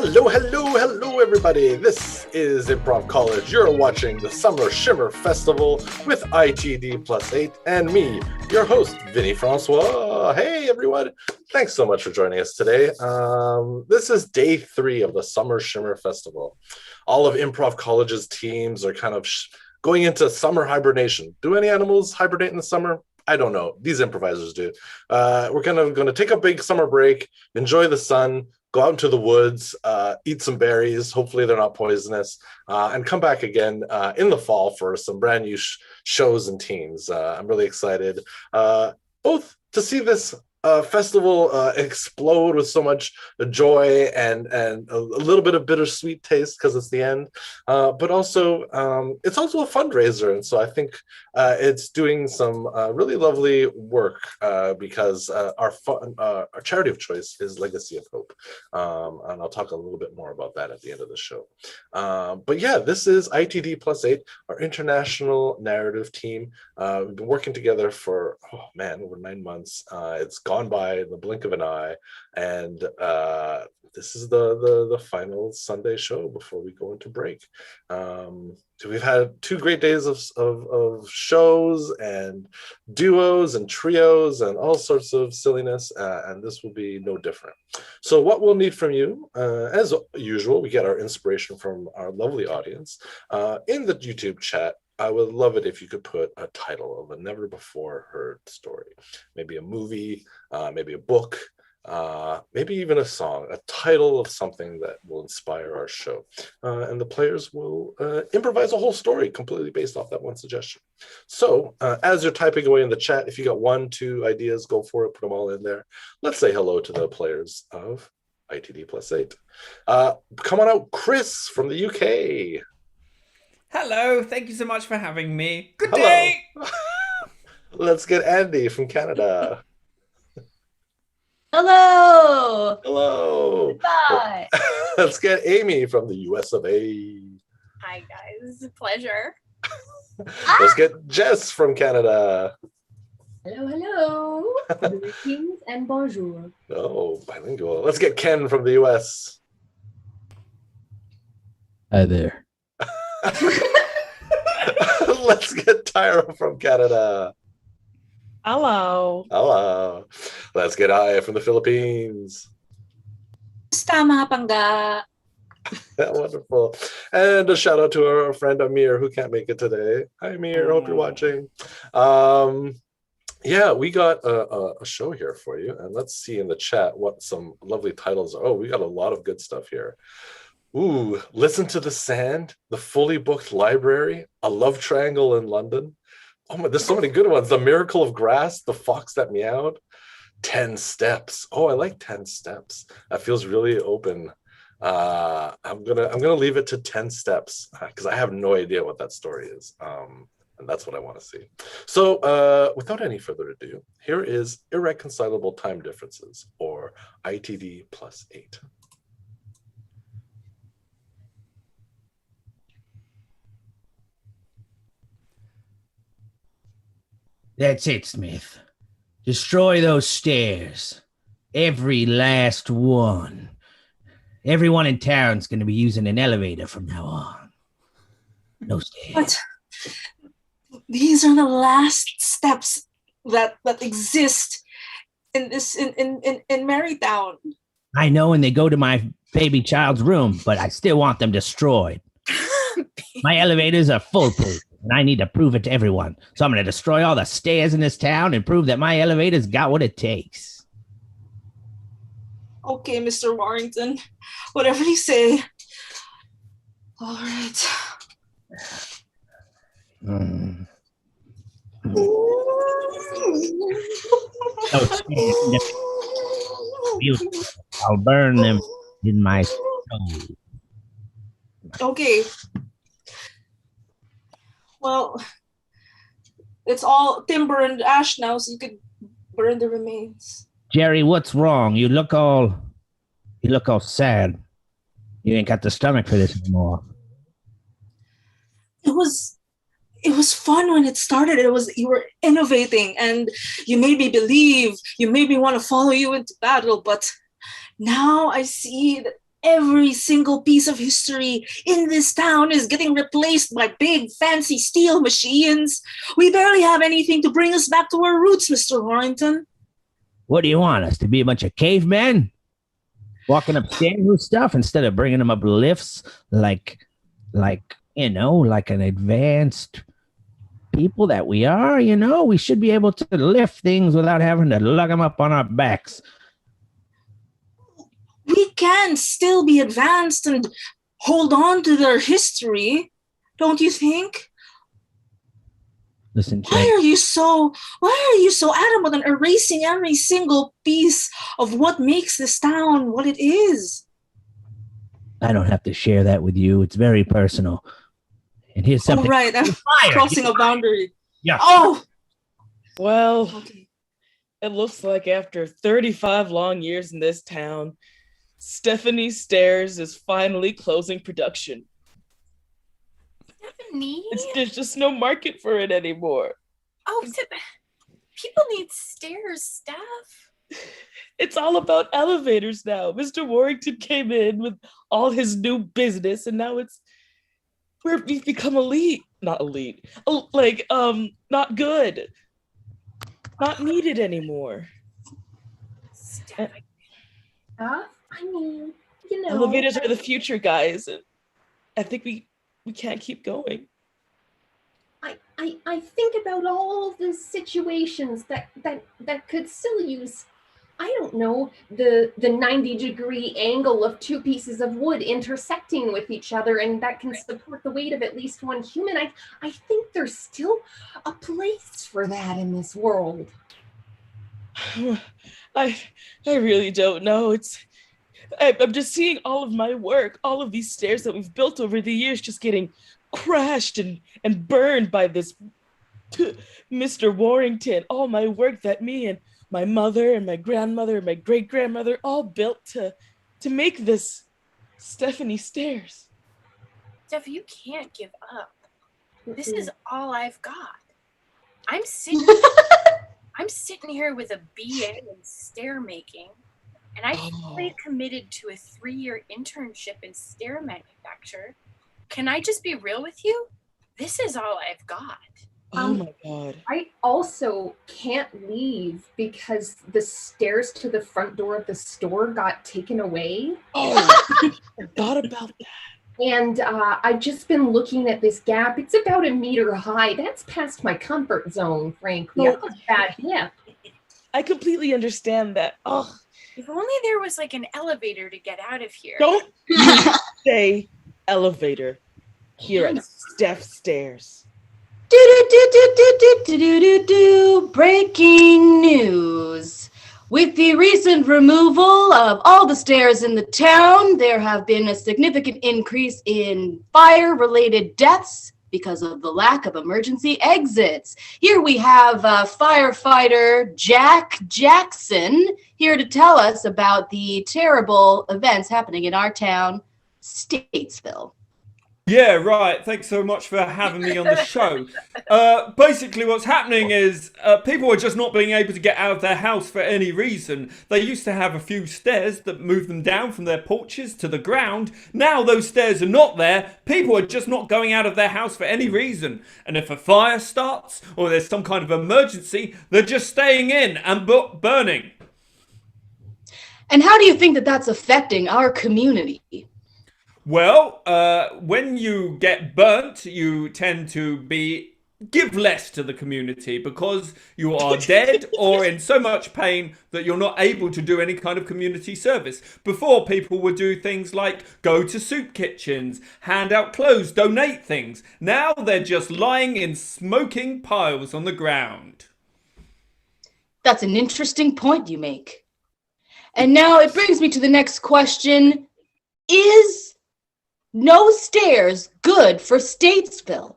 Hello, everybody. This is Improv College. You're watching the Summer Shimmer Festival with ITD+8 and me, your host, Vinny Francois. Hey, everyone. Thanks so much for joining us today. This is day 3 of the Summer Shimmer Festival. All of Improv College's teams are kind of going into summer hibernation. Do any animals hibernate in the summer? I don't know. These improvisers do. We're kind of going to take a big summer break, enjoy the sun, go out into the woods, eat some berries. Hopefully they're not poisonous, and come back again in the fall for some brand new shows and teams. I'm really excited, both to see this festival explode with so much joy and a little bit of bittersweet taste because it's the end, but also it's also a fundraiser, and so I think it's doing some really lovely work because our charity of choice is Legacy of Hope, and I'll talk a little bit more about that at the end of the show. But yeah, this is ITD+8, our international narrative team. We've been working together for over 9 months. It's gone by in the blink of an eye, and this is the final Sunday show before we go into break. So we've had 2 great days of shows and duos and trios and all sorts of silliness, and this will be no different. So what we'll need from you, as usual, we get our inspiration from our lovely audience in the YouTube chat. I would love it if you could put a title of a never before heard story, maybe a movie, maybe a book, maybe even a song, a title of something that will inspire our show. And the players will improvise a whole story completely based off that one suggestion. So as you're typing away in the chat, if you got 1, 2 ideas, go for it, put them all in there. Let's say hello to the players of ITD+8. Come on out, Chris from the UK. Hello, thank you so much for having me. Good day! Let's get Andy from Canada. Hello! Hello! Goodbye! Let's get Amy from the US of A. Hi guys, pleasure. Let's get Jess from Canada. Hello. Greetings and bonjour. Oh, bilingual. Let's get Ken from the US. Hi there. Let's get Tyra from Canada. Hello. Hello. Let's get Aya from the Philippines. Tama pangga. Wonderful. And a shout out to our friend Amir, who can't make it today. Hi, Amir. Hope you're watching. Yeah, we got a show here for you. And let's see in the chat what some lovely titles are. Oh, we got a lot of good stuff here. Ooh, Listen to the Sand, The Fully Booked Library, A Love Triangle in London. Oh my, there's so many good ones. The Miracle of Grass, The Fox That Meowed, 10 Steps. Oh, I like 10 Steps. That feels really open. I'm gonna leave it to 10 Steps because I have no idea what that story is. And that's what I want to see. So without any further ado, here is Irreconcilable Time Differences, or ITD+8. That's it, Smith. Destroy those stairs. Every last one. Everyone in town's going to be using an elevator from now on. No stairs. But these are the last steps that exist in this in Marytown. I know, and they go to my baby child's room, but I still want them destroyed. My elevators are foolproof, and I need to prove it to everyone. So I'm going to destroy all the stairs in this town and prove that my elevator's got what it takes. Okay, Mr. Warrington. Whatever you say. All right. I'll burn them in my soul. Okay. Well, it's all timber and ash now, so you could burn the remains. Jerry, what's wrong? You look all sad. You ain't got the stomach for this anymore. It was fun when it started. You were innovating and you made me believe, you made me want to follow you into battle, but now I see that Every single piece of history in this town is getting replaced by big, fancy steel machines. We barely have anything to bring us back to our roots, Mr. Warrington. What do you want us to be? A bunch of cavemen walking upstairs with stuff instead of bringing them up lifts like like an advanced people that we are? We should be able to lift things without having to lug them up on our backs. We can still be advanced and hold on to their history, don't you think? Listen, Why are you so adamant on erasing every single piece of what makes this town what it is? I don't have to share that with you. It's very personal. And here's something. Oh, right. I'm crossing a boundary. Yeah. Oh! Well, Okay. it looks like after 35 long years in this town, Stephanie Stairs is finally closing production. Stephanie? There's just no market for it anymore. Oh, people need stairs, Steph. It's all about elevators now. Mr. Warrington came in with all his new business, and now we've become not good, not needed anymore. Steph, I mean, Elevators are the future, guys. I think we can't keep going. I think about all the situations that could still use, I don't know, the 90-degree angle of two pieces of wood intersecting with each other, and that can support the weight of at least one human. I think there's still a place for that in this world. I really don't know. I'm just seeing all of my work, all of these stairs that we've built over the years just getting crashed and burned by this Mr. Warrington. All my work that me and my mother and my grandmother and my great-grandmother all built to make this Stephanie Stairs. Steph, you can't give up. This is all I've got. I'm sitting here with a BA in stair making, and I fully committed to a 3-year internship in stair manufacture. Can I just be real with you? This is all I've got. Oh my God. I also can't leave because the stairs to the front door of the store got taken away. Oh, I forgot about that. And I've just been looking at this gap. It's about 1 meter high. That's past my comfort zone, frankly. Oh. That's bad. Yeah. I completely understand that. Oh, If only there was like an elevator to get out of here. don't say elevator here at Steph Stairs. Breaking news. With the recent removal of all the stairs in the town, there have been a significant increase in fire-related deaths because of the lack of emergency exits. Here we have firefighter Jack Jackson here to tell us about the terrible events happening in our town, Statesville. Yeah, right. Thanks so much for having me on the show. Basically, what's happening is people are just not being able to get out of their house for any reason. They used to have a few stairs that moved them down from their porches to the ground. Now those stairs are not there. People are just not going out of their house for any reason. And if a fire starts or there's some kind of emergency, they're just staying in and burning. And how do you think that that's affecting our community? Well, when you get burnt, you tend to give less to the community because you are dead or in so much pain that you're not able to do any kind of community service. Before, people would do things like go to soup kitchens, hand out clothes, donate things. Now they're just lying in smoking piles on the ground. That's an interesting point you make. And now it brings me to the next question. Is no stairs good for Statesville?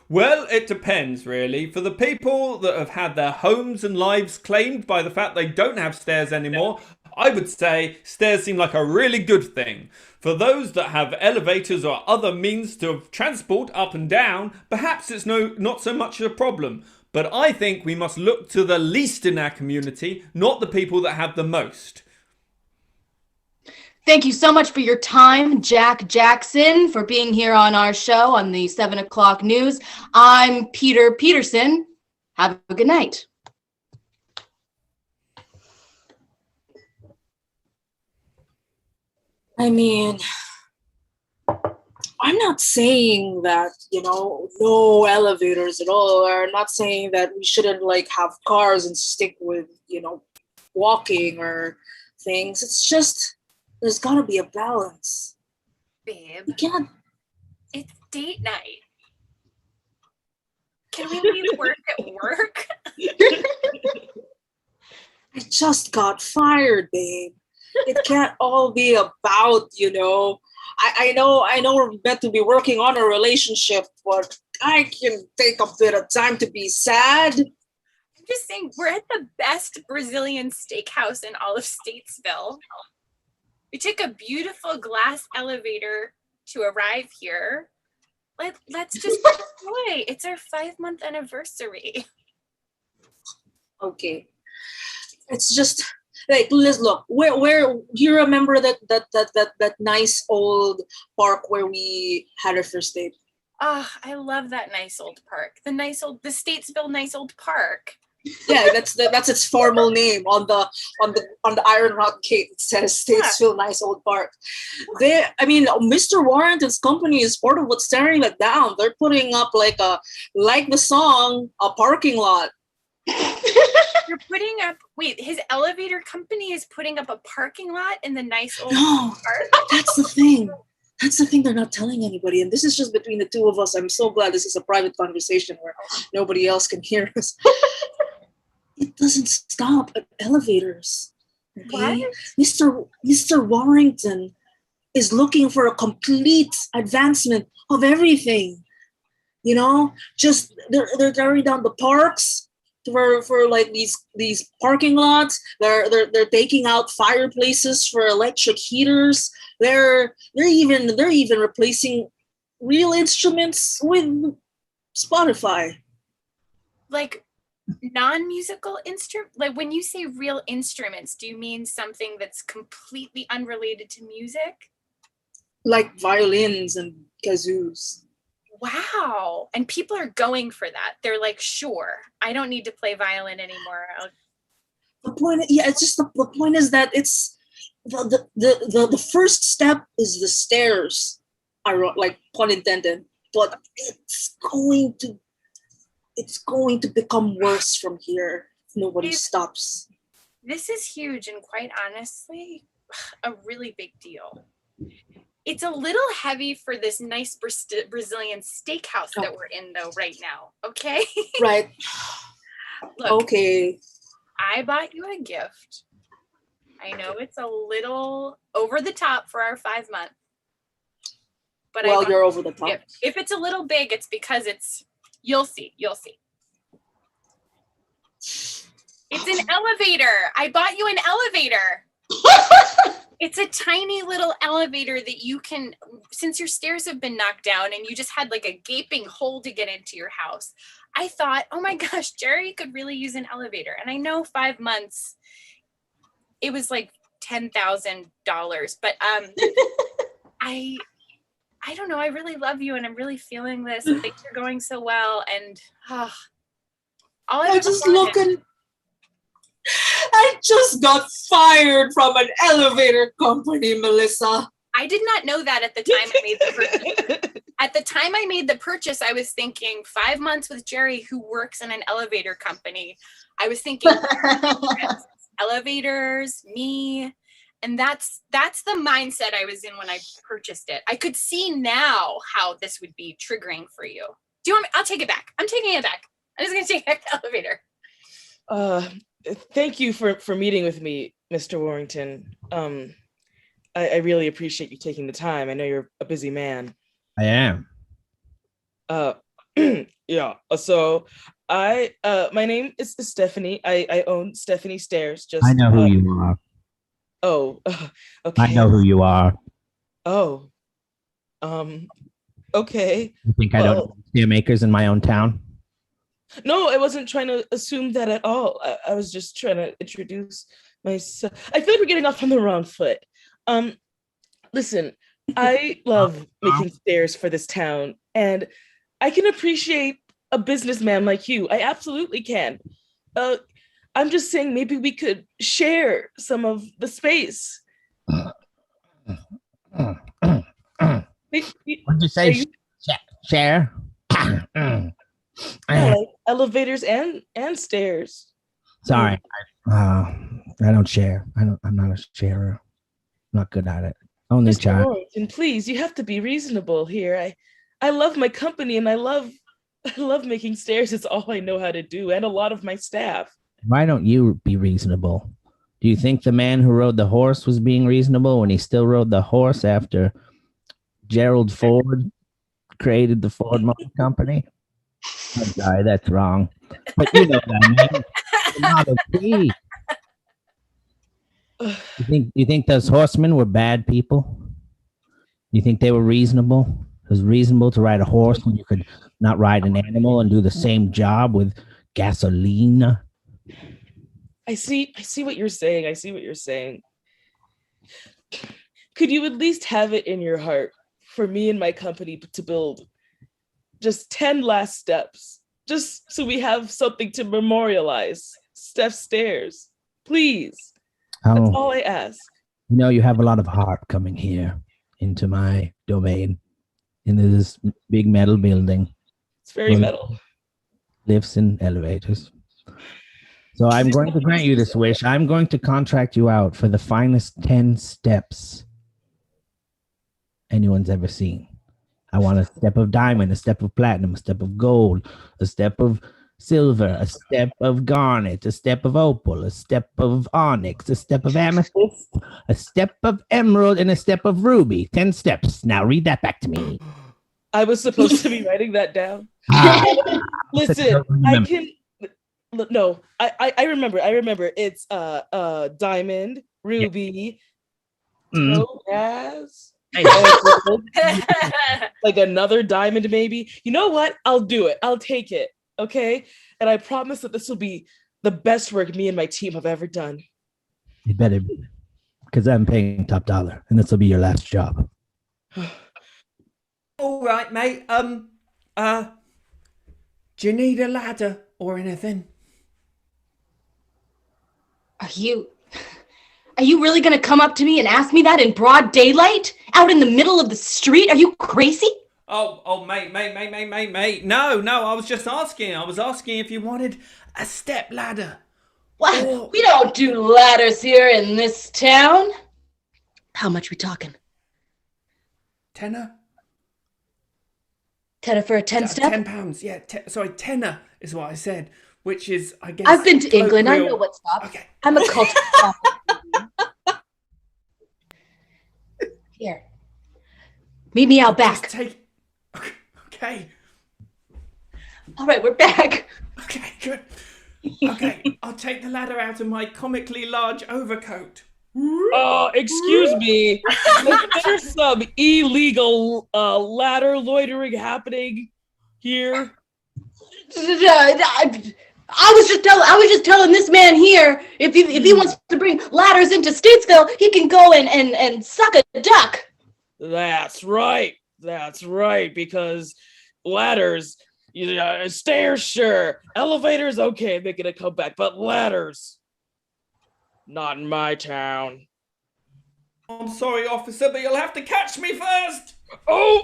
Well, it depends, really. For the people that have had their homes and lives claimed by the fact they don't have stairs anymore, I would say stairs seem like a really good thing. For those that have elevators or other means of transport up and down, perhaps it's not so much a problem. But I think we must look to the least in our community, not the people that have the most. Thank you so much for your time, Jack Jackson, for being here on our show on the 7 o'clock news. I'm Peter Peterson. Have a good night. I mean, I'm not saying that, no elevators at all. Or I'm not saying that we shouldn't have cars and stick with, walking or things. It's just, there's gotta be a balance. Babe, You can't. it's date night. Can we leave work at work? I just got fired, babe. It can't all be about, I know we're meant to be working on a relationship, but I can take a bit of time to be sad. I'm just saying, we're at the best Brazilian steakhouse in all of Statesville. We took a beautiful glass elevator to arrive here. Let's just enjoy. It's our 5-month anniversary. Okay. It's just let's look. Where do you remember that nice old park where we had our first date? Oh, I love that nice old park. The Statesville nice old park. Yeah, that's its formal name on the Iron Rock gate. It says Statesville Nice Old Park. Mr. Warrington's company is part of what's tearing that down. They're putting up like the song, a parking lot. You're putting up. Wait, his elevator company is putting up a parking lot in the nice old park. That's the thing. That's the thing they're not telling anybody. And this is just between the two of us. I'm so glad this is a private conversation where nobody else can hear us. It doesn't stop at elevators. Okay? What? Mr. Warrington is looking for a complete advancement of everything. Just they're tearing down the parks for like these parking lots. They're taking out fireplaces for electric heaters. They're even replacing real instruments with Spotify. Like non-musical instrument? Like when you say real instruments, do you mean something that's completely unrelated to music? Like violins and kazoos. Wow. And people are going for that. They're like, sure, I don't need to play violin anymore. The point is that it's the first step is the stairs. I wrote, like, pun intended, but it's going to become worse from here if nobody stops. This is huge and quite honestly, a really big deal. It's a little heavy for this nice Brazilian steakhouse that we're in though right now, okay? Right. Look, okay. I bought you a gift. I know it's a little over the top for our 5 month. But you're over the top. If it's a little big, it's because you'll see. It's an elevator. I bought you an elevator. It's a tiny little elevator that you can, since your stairs have been knocked down and you just had like a gaping hole to get into your house, I thought, oh my gosh, Jerry could really use an elevator. And I know 5 months, it was like $10,000, but I don't know. I really love you and I'm really feeling this and things are going so well. And I just got fired from an elevator company, Melissa. I did not know that at the time I made the purchase. At the time I made the purchase, I was thinking 5 months with Jerry, who works in an elevator company. I was thinking elevators, me. And that's the mindset I was in when I purchased it. I could see now how this would be triggering for you. Do you want me? I'll take it back. I'm taking it back. I'm just going to take back the elevator. Thank you for meeting with me, Mr. Warrington. I really appreciate you taking the time. I know you're a busy man. I am. Yeah. So my name is Stephanie. I own Stephanie Stairs. I know who you are. Oh, okay. I know who you are. Oh. Okay. You think I don't know stair makers in my own town? No, I wasn't trying to assume that at all. I was just trying to introduce myself. I feel like we're getting off on the wrong foot. Listen, I love making stairs for this town, and I can appreciate a businessman like you. I absolutely can. I'm just saying maybe we could share some of the space. What'd you say? Share? Yeah, like elevators and stairs. Sorry, I don't share. I'm not a sharer. I'm not good at it. Only Mr. child. Warrington, please, you have to be reasonable here. I love my company and I love making stairs. It's all I know how to do, and a lot of my staff. Why don't you be reasonable? Do you think the man who rode the horse was being reasonable when he still rode the horse after Gerald Ford created the Ford Motor Company? I'm sorry, that's wrong. But you know what I mean. The Model T. You think those horsemen were bad people? You think they were reasonable? It was reasonable to ride a horse when you could not ride an animal and do the same job with gasoline. I see what you're saying. I see what you're saying. Could you at least have it in your heart for me and my company to build just 10 last steps, just so we have something to memorialize Steph's stairs? Please. That's all I ask. You know, you have a lot of heart coming here into my domain, into this big metal building. It's very metal. Lifts and elevators. So I'm going to grant you this wish. I'm going to contract you out for the finest 10 steps anyone's ever seen. I want a step of diamond, a step of platinum, a step of gold, a step of silver, a step of garnet, a step of opal, a step of onyx, a step of amethyst, a step of emerald, and a step of ruby. 10 steps. Now read that back to me. I was supposed to be writing that down. Listen, I can... No, I remember. It's diamond, ruby, topaz, like another diamond, maybe. You know what? I'll do it. I'll take it. Okay, and I promise that this will be the best work me and my team have ever done. It better be, because I'm paying top dollar, and this will be your last job. All right, mate. Do you need a ladder or anything? Are you really gonna come up to me and ask me that in broad daylight? Out in the middle of the street? Are you crazy? Oh, mate. No, I was just asking. I was asking if you wanted a step ladder. What? We don't do ladders here in this town. How much we talking? Tenner? Tenner for a 10 step? £10, yeah. Tenner is what I said, which is, I guess... I've been to England. I know what's up. Okay. I'm a culture shock. Here. Meet me out back. Okay. All right, we're back. Okay, good. Okay, I'll take the ladder out of my comically large overcoat. Excuse me. There's some illegal ladder loitering happening here. I was just telling this man here if he wants to bring ladders into Statesville, he can go and suck a duck. That's right, because ladders, stairs, sure. Elevators, okay, they're gonna come back, but ladders, not in my town. I'm sorry, officer, but you'll have to catch me first. Oh,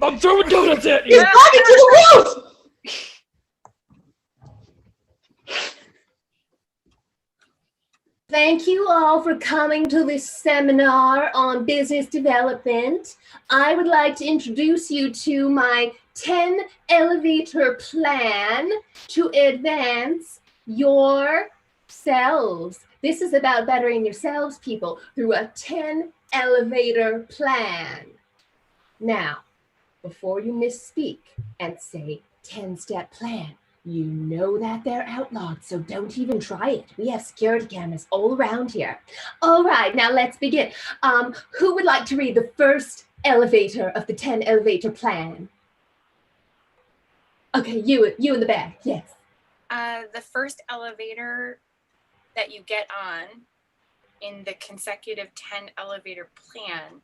I'm throwing donuts at you. He's climbing to the roof. Thank you all for coming to this seminar on business development. I would like to introduce you to my 10 elevator plan to advance yourselves. This is about bettering yourselves, people, through a 10 elevator plan. Now, before you misspeak and say 10-step plan, you know that they're outlawed, so don't even try it. We have security cameras all around here. All right, now let's begin. Who would like to read the first elevator of the 10 elevator plan? Okay, you in the back, yes. The first elevator that you get on in the consecutive 10 elevator plan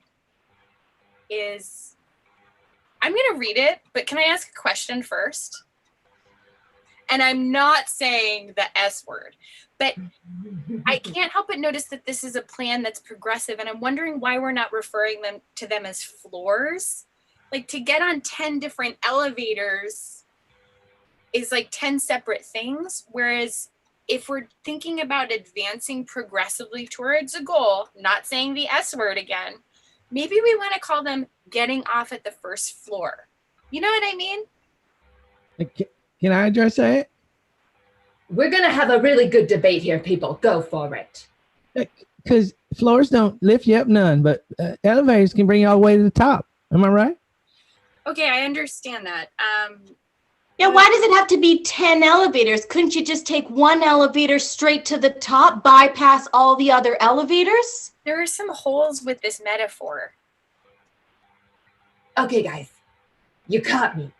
is, I'm going to read it, but can I ask a question first? And I'm not saying the S word, but I can't help but notice that this is a plan that's progressive, and I'm wondering why we're not referring to them as floors. Like, to get on 10 different elevators is like 10 separate things, whereas if we're thinking about advancing progressively towards a goal, not saying the S word again, maybe we want to call them getting off at the first floor. You know what I mean? Can I address that? We're going to have a really good debate here, people. Go for it. Because floors don't lift you up none, but elevators can bring you all the way to the top. Am I right? Okay, I understand that. Yeah, why does it have to be 10 elevators? Couldn't you just take one elevator straight to the top, bypass all the other elevators? There are some holes with this metaphor. Okay, guys, you caught me.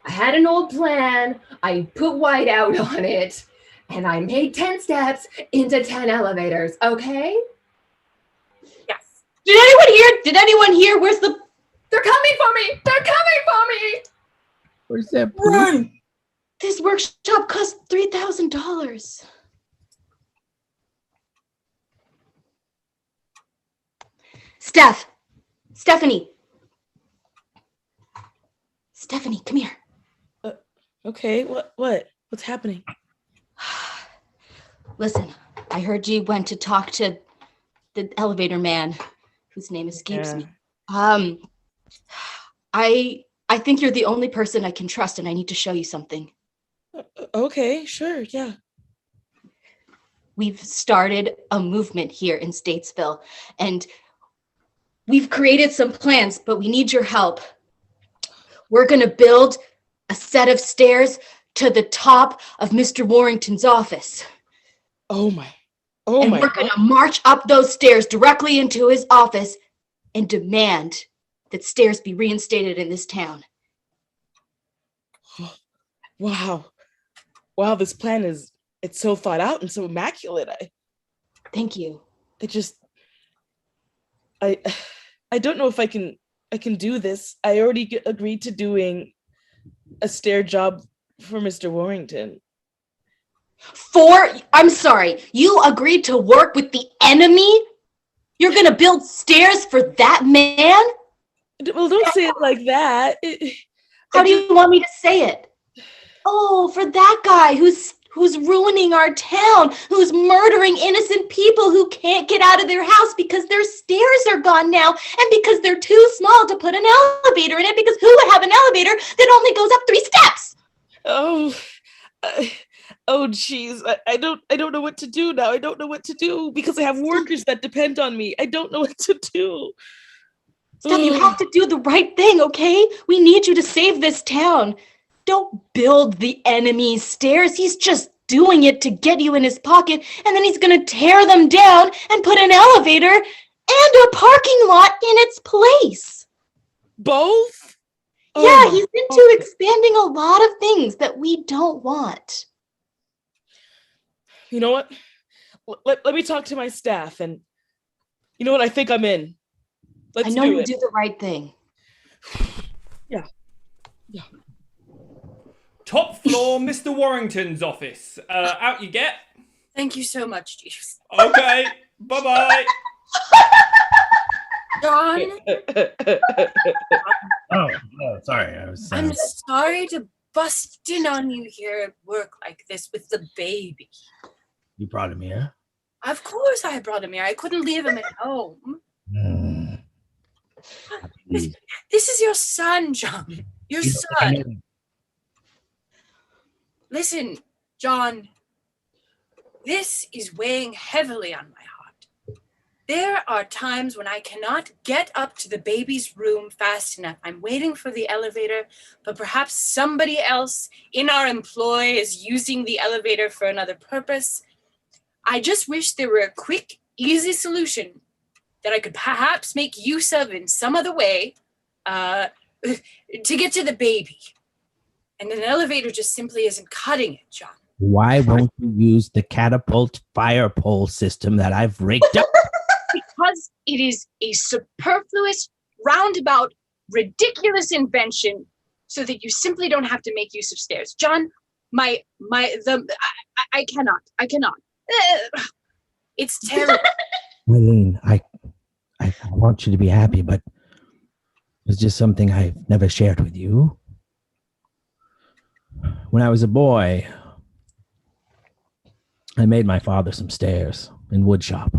I had an old plan. I put white out on it, and I made 10 steps into 10 elevators, okay? Yes. Did anyone hear? Where's the... They're coming for me! They're coming for me! Where's that? Run! This workshop cost $3,000. Stephanie, come here. Okay, what's happening? Listen, I heard you went to talk to the elevator man, whose name escapes me. I think you're the only person I can trust, and I need to show you something. Okay, sure, yeah. We've started a movement here in Statesville, and we've created some plans, but we need your help. We're going to build a set of stairs to the top of Mr. Warrington's office. Oh my we're going to march up those stairs directly into his office and demand that stairs be reinstated in this town. Wow, this plan it's so thought out and so immaculate. Thank you. I don't know if I can do this. I already agreed to doing a stair job for Mr. Warrington. I'm sorry, you agreed to work with the enemy? You're gonna build stairs for that man? Well, don't say it like that. How do you want me to say it? Oh, for that guy who's ruining our town, who's murdering innocent people who can't get out of their house because their stairs are gone now, and because they're too small to put an elevator in it, because who would have an elevator that only goes up 3 steps? Oh, geez. I don't know what to do now. I don't know what to do because I have workers that depend on me. I don't know what to do. Steph, you have to do the right thing, okay? We need you to save this town. Don't build the enemy's stairs. He's just doing it to get you in his pocket, and then he's going to tear them down and put an elevator and a parking lot in its place. Both? Yeah, he's into expanding a lot of things that we don't want. You know what? Let me talk to my staff, and you know what? I think I'm in. Let's I know do you it. do the right thing. Yeah. Top floor, Mr. Warrington's office. Out you get. Thank you so much, Jeeves. Okay, bye-bye. John, Oh, sorry. I'm sorry to bust in on you here at work like this with the baby. You brought him here? Of course I brought him here. I couldn't leave him at home. This is your son, John. Your son. Listen, John, this is weighing heavily on my heart. There are times when I cannot get up to the baby's room fast enough. I'm waiting for the elevator, but perhaps somebody else in our employ is using the elevator for another purpose. I just wish there were a quick, easy solution that I could perhaps make use of in some other way to get to the baby. And an elevator just simply isn't cutting it, John. Why won't you use the catapult fire pole system that I've rigged up? Because it is a superfluous roundabout, ridiculous invention so that you simply don't have to make use of stairs. John, I cannot. It's terrible. Eileen, I want you to be happy, but it's just something I've never shared with you. When I was a boy, I made my father some stairs in wood shop.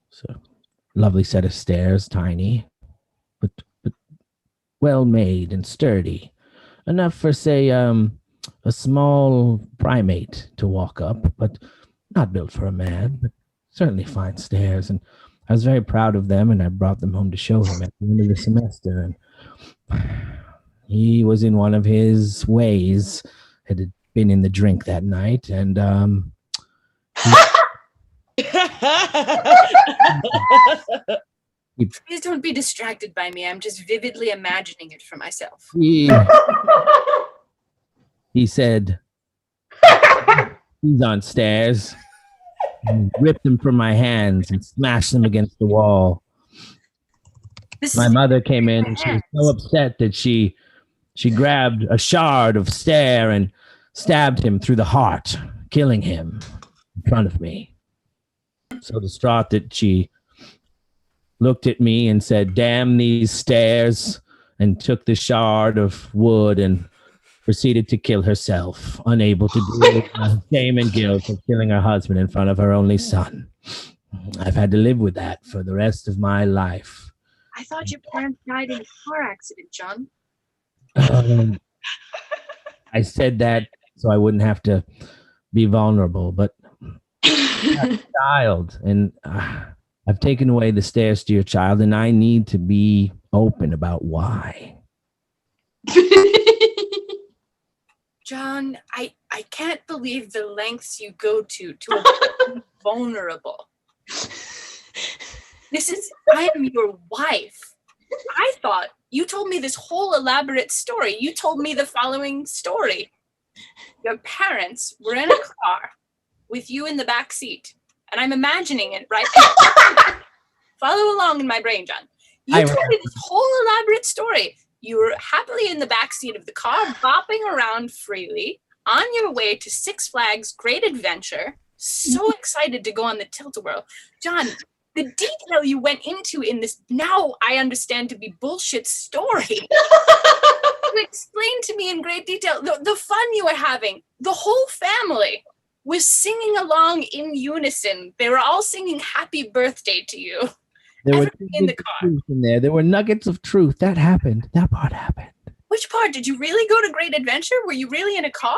So, lovely set of stairs, tiny, but well made and sturdy, enough for, say, a small primate to walk up, but not built for a man, but certainly fine stairs. And I was very proud of them, and I brought them home to show him at the end of the semester. And he was in one of his ways, had been in the drink that night, and Please don't be distracted by me. I'm just vividly imagining it for myself. he said, he's on stairs, and ripped them from my hands and smashed them against the wall. My mother came in, and she was so upset that she grabbed a shard of stair and stabbed him through the heart, killing him in front of me. So distraught that she looked at me and said, "Damn these stairs," and took the shard of wood and proceeded to kill herself, unable to deal with the shame and guilt of killing her husband in front of her only son. I've had to live with that for the rest of my life. I thought your parents died in a car accident, John. I said that so I wouldn't have to be vulnerable, but I'm a child, and I've taken away the stairs to your child, and I need to be open about why. John, I can't believe the lengths you go to be vulnerable. I am your wife. I thought you told me this whole elaborate story. You told me the following story. Your parents were in a car with you in the back seat. And I'm imagining it, right? Follow along in my brain, John. You told me this whole elaborate story. You were happily in the back seat of the car, bopping around freely, on your way to Six Flags Great Adventure, so excited to go on the Tilt-A-Whirl. John, the detail you went into in this, now I understand to be bullshit story. You explained to me in great detail the fun you were having. The whole family was singing along in unison. They were all singing happy birthday to you. There were in the car. In there. There were nuggets of truth. That happened. That part happened. Which part? Did you really go to Great Adventure? Were you really in a car?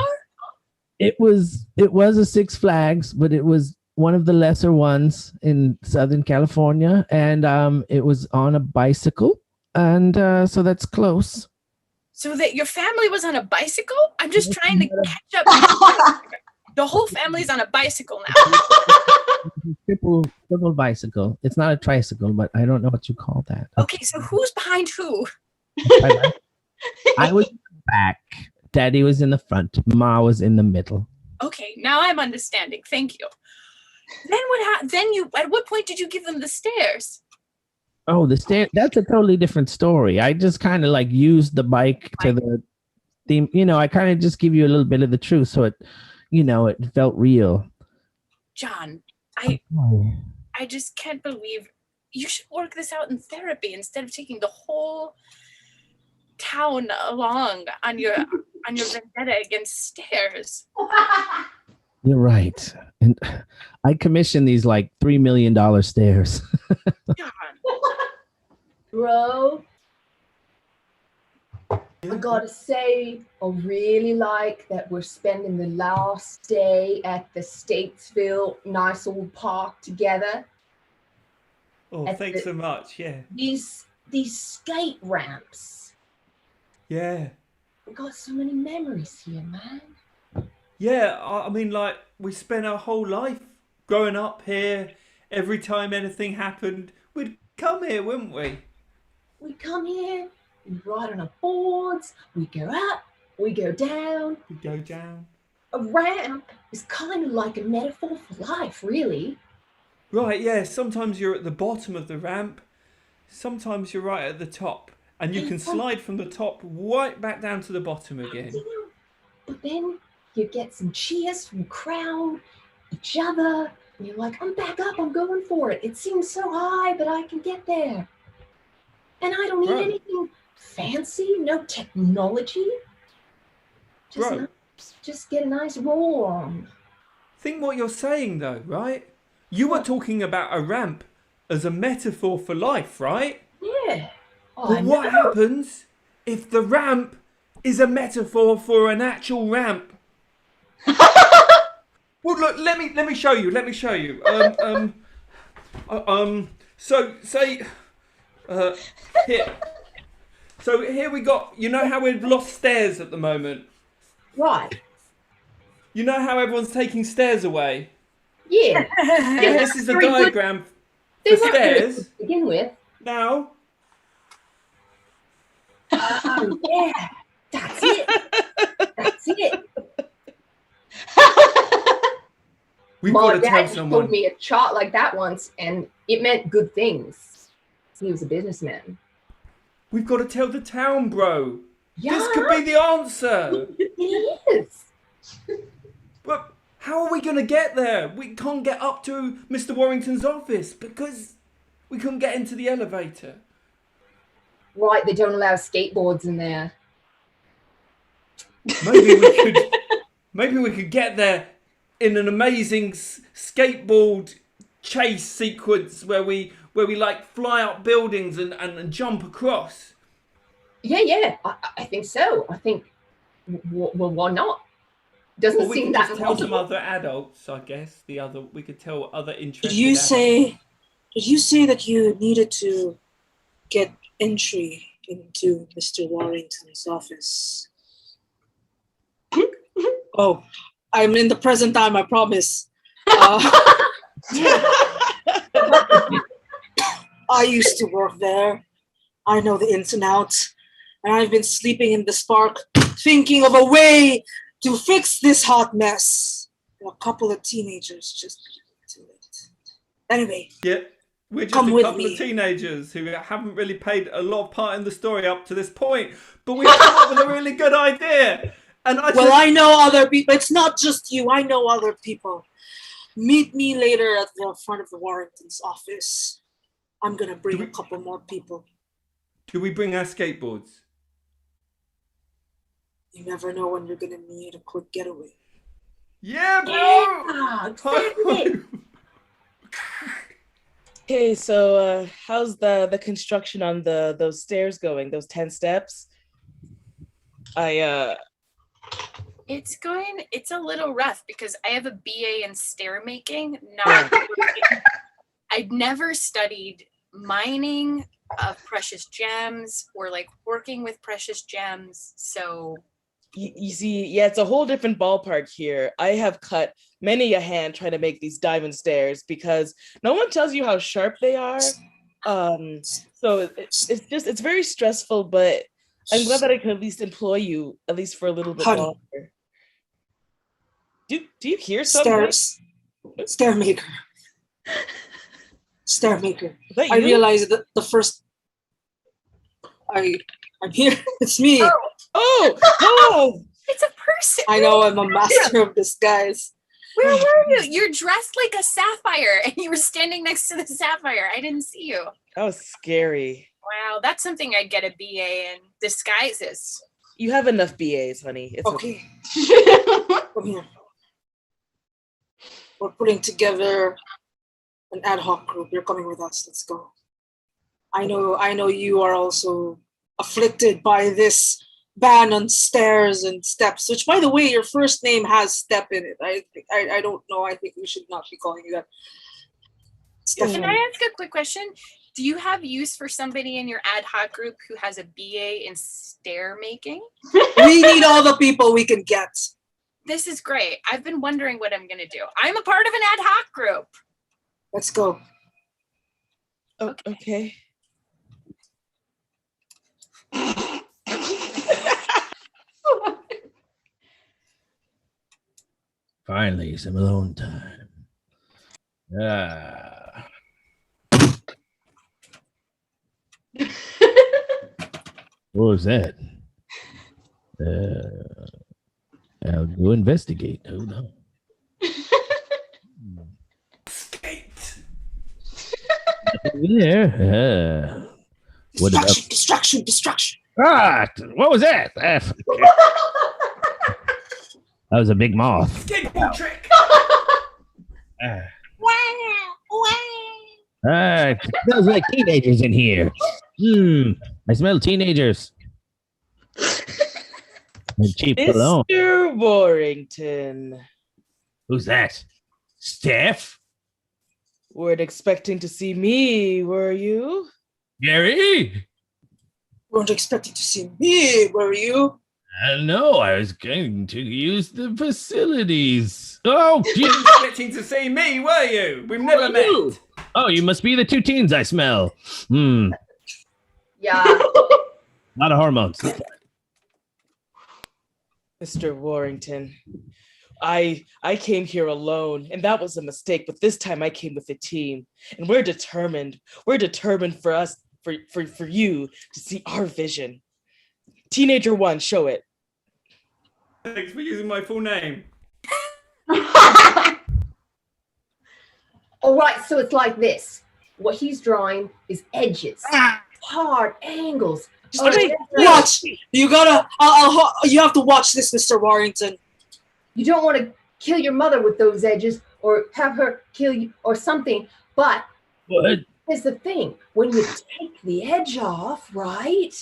It was a Six Flags, but it was one of the lesser ones in Southern California, and it was on a bicycle, and so that's close. So that your family was on a bicycle? I'm just trying to catch up. The whole family's on a bicycle now. Triple bicycle. It's not a tricycle, but I don't know what you call that. Okay, so who's behind who? I was in the back. Daddy was in the front. Ma was in the middle. Okay, now I'm understanding. Thank you. Then what? At what point did you give them the stairs? Oh, the stair. That's a totally different story. I just kind of like used the bike to the theme. I kind of just give you a little bit of the truth, so it felt real. John, I just can't believe you should work this out in therapy instead of taking the whole town along on your vendetta against stairs. You're right. And I commissioned these like $3 million stairs. John. Bro, I gotta say, I really like that we're spending the last day at the Statesville nice old park together. Oh, thanks so much. Yeah. These skate ramps. Yeah. We got so many memories here, man. Yeah, I mean, like, we spent our whole life growing up here. Every time anything happened, we'd come here, wouldn't we? We'd come here, we'd ride on our boards, we'd go up, we'd go down. We'd go down. A ramp is kind of like a metaphor for life, really. Right, yeah. Sometimes you're at the bottom of the ramp, sometimes you're right at the top, and you can slide from the top right back down to the bottom again. But then you get some cheers from the crowd, each other, and you're like, I'm back up, I'm going for it. It seems so high, but I can get there. And I don't need Bro. anything fancy, no technology. Bro. Just get a nice roll on. Think what you're saying, though, right? You were talking about a ramp as a metaphor for life, right? Yeah. But what happens if the ramp is a metaphor for an actual ramp? Well, look, let me show you. Let me show you. So say, here. So here we got. You know how we've lost stairs at the moment. Right. You know how everyone's taking stairs away. Yeah. Yeah, this is a diagram for stairs. To begin with. Now. Yeah. That's it. That's it. We've My got to dad tell just someone. told me a chart like that once, and it meant good things. He was a businessman. We've got to tell the town, bro. Yeah. This could be the answer. It is. But how are we going to get there? We can't get up to Mr. Warrington's office because we couldn't get into the elevator. Right, they don't allow skateboards in there. Maybe we could get there in an amazing skateboard chase sequence where we like fly up buildings and jump across. Yeah, I think so. I think, well, why not? Doesn't Or we seem could that just tell some impossible. other adults, I guess. We could tell other interested Did you adults. say that you needed to get entry into Mr. Warrington's office? Oh, I'm in the present time, I promise. I used to work there. I know the ins and outs. And I've been sleeping in this park, thinking of a way to fix this hot mess. And a couple of teenagers just do it. Anyway, Yeah, we're just come a with couple me. of teenagers who haven't really played a lot of part in the story up to this point, but we've come up with a really good idea. And I know other people. It's not just you. I know other people. Meet me later at the front of the Warrington's office. I'm gonna bring a couple more people. Do we bring our skateboards? You never know when you're gonna need a quick getaway. Yeah, bro! Yeah, exactly. Okay, so how's the construction on those stairs going? Those 10 steps? It's a little rough because I have a BA in stair making. I'd never studied mining of precious gems or like working with precious gems. So you see, yeah, it's a whole different ballpark here. I have cut many a hand trying to make these diamond stairs because no one tells you how sharp they are. So it's very stressful, but I'm glad that I could at least employ you at least for a little bit longer. Do you hear something? Stair maker. Stair maker. Is that I you? realized that the first I'm here. It's me. Oh! It's a person. I know I'm a master of disguise. Where were you? You're dressed like a sapphire and you were standing next to the sapphire. I didn't see you. That was scary. Wow, that's something I'd get a BA in. Disguises. You have enough BAs, honey. It's okay. Come here. We're putting together an ad hoc group. You're coming with us. Let's go. I know you are also afflicted by this ban on stairs and steps, which, by the way, your first name has step in it. I don't know. I think we should not be calling you that. Can I ask a quick question? Do you have use for somebody in your ad hoc group who has a BA in stair making? We need all the people we can get. This is great. I've been wondering what I'm going to do. I'm a part of an ad hoc group. Let's go. Oh, okay. Finally, some alone time. What was that? I'll go investigate. Oh no. Escaped. Yeah. What about Distraction. Ah, what was that? That was a big moth. Skateboard trick. It smells like teenagers in here. I smell teenagers. And cheap cologne. Mr. Warrington. Who's that? Steph? Weren't expecting to see me, were you? Gary? Weren't expecting to see me, were you? No, I was going to use the facilities. Oh, You weren't expecting to see me, were you? We've never met. Oh, you must be the two teens I smell. Yeah. A lot of hormones. Mr. Warrington, I came here alone, and that was a mistake, but this time I came with a team, and we're determined. We're determined for us, for you to see our vision. Teenager 1, show it. Thanks for using my full name. All right, so it's like this. What he's drawing is edges, hard angles. Watch. You gotta. You have to watch this, Mr. Warrington. You don't want to kill your mother with those edges or have her kill you or something. But What? here's the thing. When you take the edge off, right,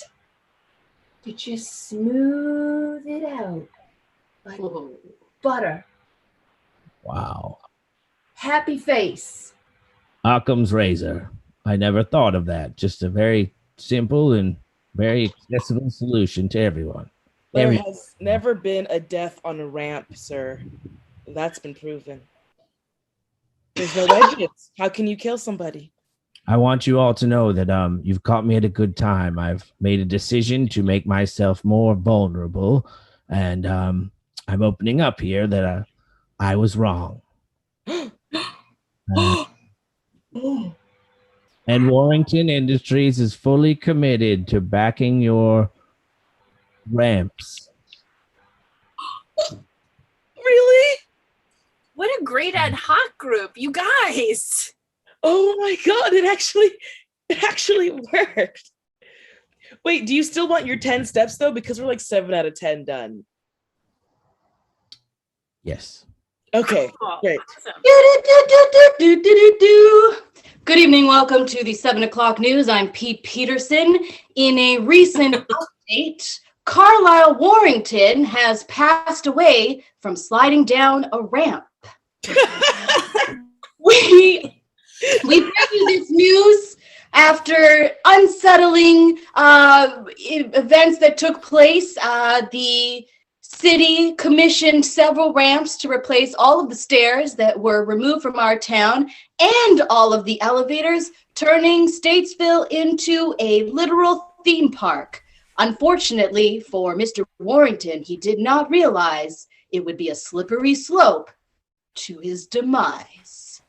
you just smooth it out like butter. Wow. Happy face. Occam's razor. I never thought of that. Just a very simple and very accessible solution to everyone. There has never been a death on a ramp, sir. That's been proven. There's no edges. How can you kill somebody? I want you all to know that you've caught me at a good time. I've made a decision to make myself more vulnerable, and I'm opening up here that I was wrong. And Warrington Industries is fully committed to backing your ramps. Really? What a great ad hoc group, you guys. Oh my God, it actually worked. Wait, do you still want your 10 steps though? Because we're like 7 out of 10 done. Yes. Okay, Oh, great. awesome. Good evening. Welcome to the 7 o'clock news. I'm Pete Peterson. In a recent update, Carlisle Warrington has passed away from sliding down a ramp. We bring you this news after unsettling events that took place. The city commissioned several ramps to replace all of the stairs that were removed from our town and all of the elevators, turning Statesville into a literal theme park. Unfortunately for Mr. Warrington, he did not realize it would be a slippery slope to his demise.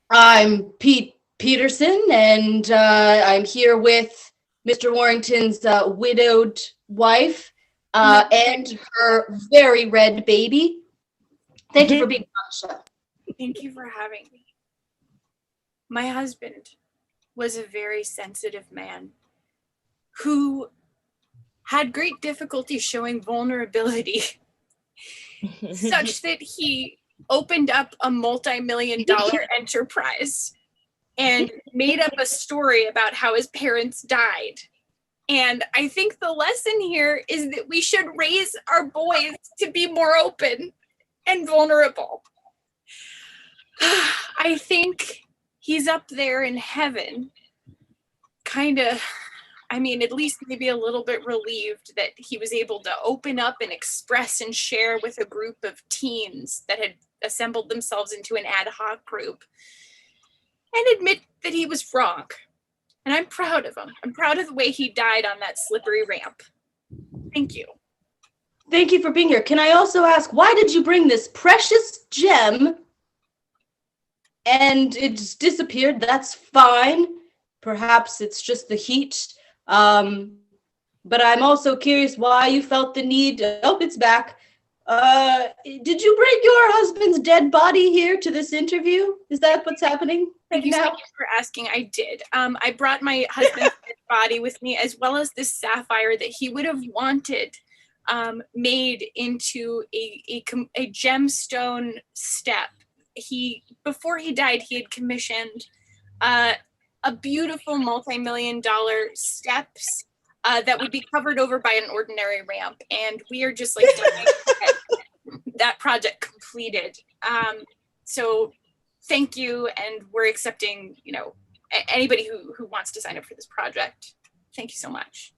I'm Pete Peterson, and I'm here with Mr. Warrington's widowed wife and her very red baby. Thank you for being on the show. Thank you for having me. My husband was a very sensitive man who had great difficulty showing vulnerability, such that he opened up a multi-million-dollar enterprise and made up a story about how his parents died. And I think the lesson here is that we should raise our boys to be more open and vulnerable. I think he's up there in heaven, kind of, at least maybe a little bit relieved that he was able to open up and express and share with a group of teens that had assembled themselves into an ad hoc group and admit that he was wrong. And I'm proud of him. I'm proud of the way he died on that slippery ramp. Thank you. Thank you for being here. Can I also ask, why did you bring this precious gem and it's disappeared? That's fine. Perhaps it's just the heat But I'm also curious why you felt the need. Oh, it's back. Did you bring your husband's dead body here to this interview? Is that what's happening? Thank you so much for asking. I did. I brought my husband's dead body with me, as well as this sapphire that he would have wanted made into a gemstone step. Before he died, he had commissioned a beautiful multi-million-dollar steps that would be covered over by an ordinary ramp, and we are just like dying to get that project completed. So thank you, and we're accepting, anybody who wants to sign up for this project. Thank you so much.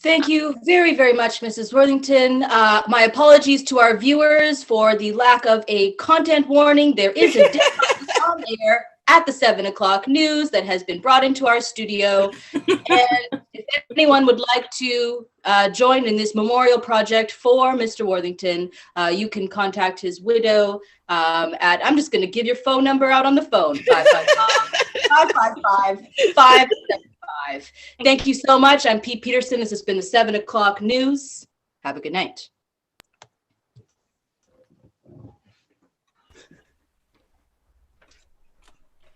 Thank you very, very much, Mrs. Worthington. My apologies to our viewers for the lack of a content warning. There is a dead body on air at the 7 o'clock news that has been brought into our studio. And if anyone would like to join in this memorial project for Mr. Worthington, you can contact his widow at, I'm just going to give your phone number out on the phone, 555-555-575. Thank you so much. I'm Pete Peterson. This has been the 7 o'clock news. Have a good night.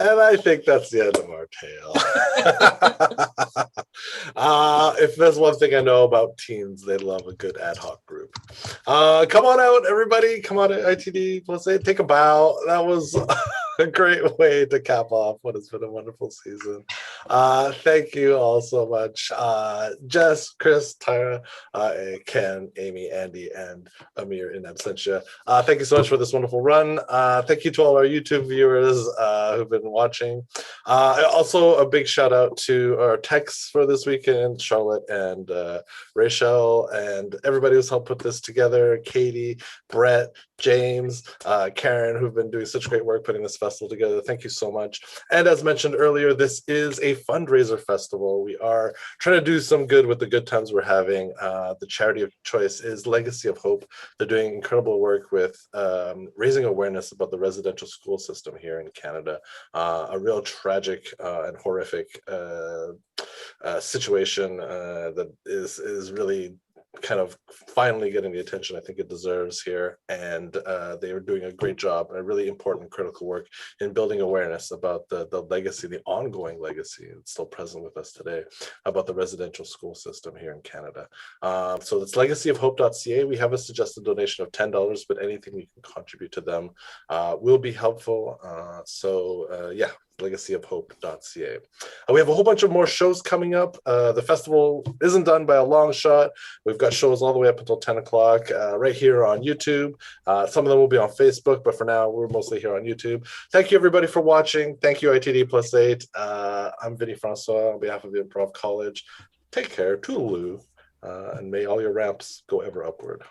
And I think that's the end of our tale. If there's one thing I know about teens, they love a good ad hoc group. Come on out, everybody. Come on, ITD+8. Take a bow. That was a great way to cap off what has been a wonderful season. Thank you all so much. Jess, Chris, Tyra, Ken, Amy, Andy, and Amir in absentia. Thank you so much for this wonderful run. Thank you to all our YouTube viewers who've been watching. Also, a big shout out to our techs for this weekend, Charlotte and Rachel, and everybody who's helped put this together, Katie, Brett, James, Karen, who've been doing such great work putting this festival together. Thank you so much. And as mentioned earlier, this is a fundraiser festival. We are trying to do some good with the good times we're having. The charity of choice is Legacy of Hope. They're doing incredible work with raising awareness about the residential school system here in Canada. A real tragic and horrific situation that is really kind of finally getting the attention I think it deserves here, and they are doing a great job, a really important critical work in building awareness about the legacy, the ongoing legacy that's still present with us today, about the residential school system here in Canada. So it's legacyofhope.ca. We have a suggested donation of $10, but anything you can contribute to them will be helpful. Yeah, legacyofhope.ca. We have a whole bunch of more shows coming up. The festival isn't done by a long shot. We've got shows all the way up until 10 o'clock right here on YouTube. Some of them will be on Facebook, but for now, we're mostly here on YouTube. Thank you, everybody, for watching. Thank you, ITD+8. I'm Vinny Francois on behalf of the Improv College. Take care, toodaloo, and may all your ramps go ever upward.